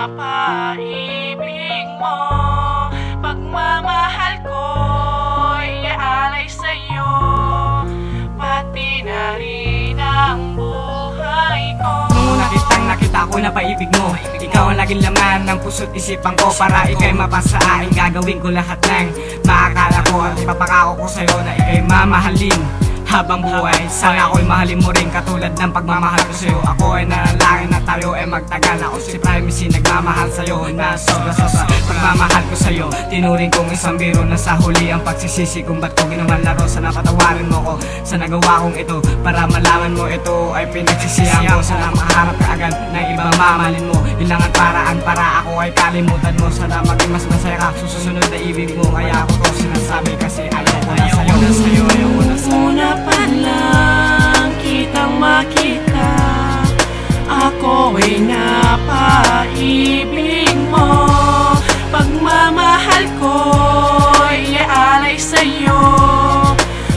napaibig mo. Pagmamahal ko'y iaalay sa'yo, pati na rin ang buhay ko. Nung nakita ko na paibig mo, ikaw ang laging laman ng puso't isipan ko. Para ika'y mapasaain, gagawin ko lahat ng maakala ko. At ipapakako ko sa'yo na ika'y mamahalin habang buhay. Sana ako'y mahalin mo rin katulad ng pagmamahal ko sa'yo. Ako ay nanalangin na tayo ay magtagal. Ako si Primacy nagmamahal sa'yo na sobra sa pagmamahal ko sa'yo. Tinuring kong isang biro na sa huli ang pagsisisi kung ba't ko ginawan laro. Sana patawarin mo ko sa nagawa kong ito, para malaman mo ito ay pinagsisihan ko. Sana makaharap ka agad ng ibang mamahalin mo, ilangan paraan para ako ay kalimutan mo. Sana maging mas masaya ka susunod na ibig mo. Kaya ako to sinasabi kasi ayaw ko na sa'yo. Ayaw ko na sa'yo. Una pa lang kitang makita, ako ay napaibig mo. Pagmamahal ko'y iaalay sa'yo,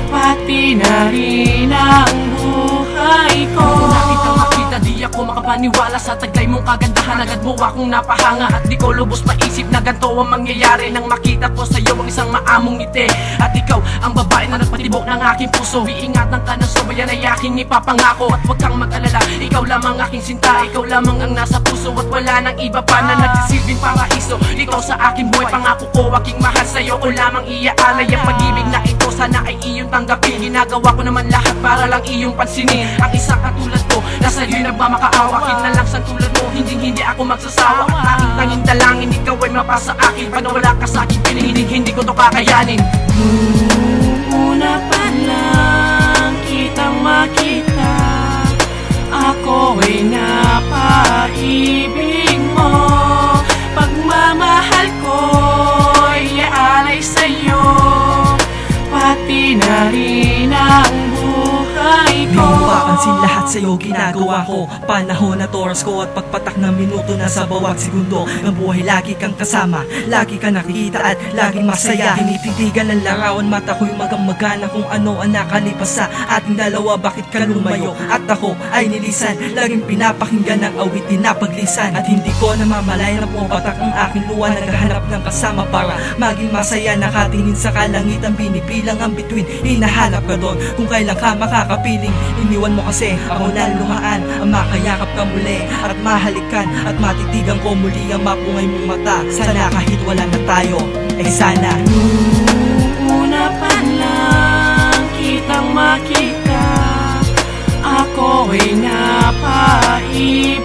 pati na rin ang buhay ko. Una kitang makita, di ako makapaniwala sa taglay mong kagandahan. Agad mo akong napahanga at di ko lubos maisip na ganito ang mangyayari. Nang makita ko sa'yo ang isang maamong ngiti, at ikaw ang babae na nagpatibok ng aking puso. Iingatan ka ng sobayan ay aking ipapangako. At huwag kang mag-alala, ikaw lamang aking sinta, ikaw lamang ang nasa puso. At wala nang iba pa na nagsisilbing paraiso. Ikaw sa aking buhay, pangako ko aking mahal sa'yo ko lamang iaalay ang pag-ibig na ito. Sana ay iyong tanggapin, ginagawa ko naman lahat para lang iyong pansinin. Ang isang katulad ko na sa'yo'y nagmamakaawa. Kinalaang sa tulad mo, hindi ako magsasawa. At aking tanging dalangin, ikaw ay mapasa akin. Pag nawala ka sa aking piling, hindi ko to kakayanin. Una pa lang kitang makita, ako ay napaibig mo. Pagmamahal ko'y iaalay sa'yo, pati na rin ang buhay ko. Di mo papansin lahat sa'yo ginagawa ko. Panahon at oras ko at pagpatak ng minuto na sa bawat segundo ng buhay. Lagi kang kasama, lagi kang nakikita at laging masaya. Tinititigan ng larawan, mata ko'y magamagana kung ano ang nakalipas sa ating dalawa. Bakit ka lumayo at ako ay nilisan? Laging pinapakinggan ng awitin na paglisan. At hindi ko namamalay na pumapatak ang aking luha. Naghahanap ng kasama para maging masaya. Nakatingin sa kalangitan, binibilang ang bituin. Hinahanap ka doon kung kailan ka makakapiling. Iniwan mo kasi ako naluhaan, ang makayakap ka muli at mahalikan. At matitigan ko muli ang mapungay mong mata. Sana kahit wala na tayo, eh sana. Una pa lang kitang makita, ako ay napaibig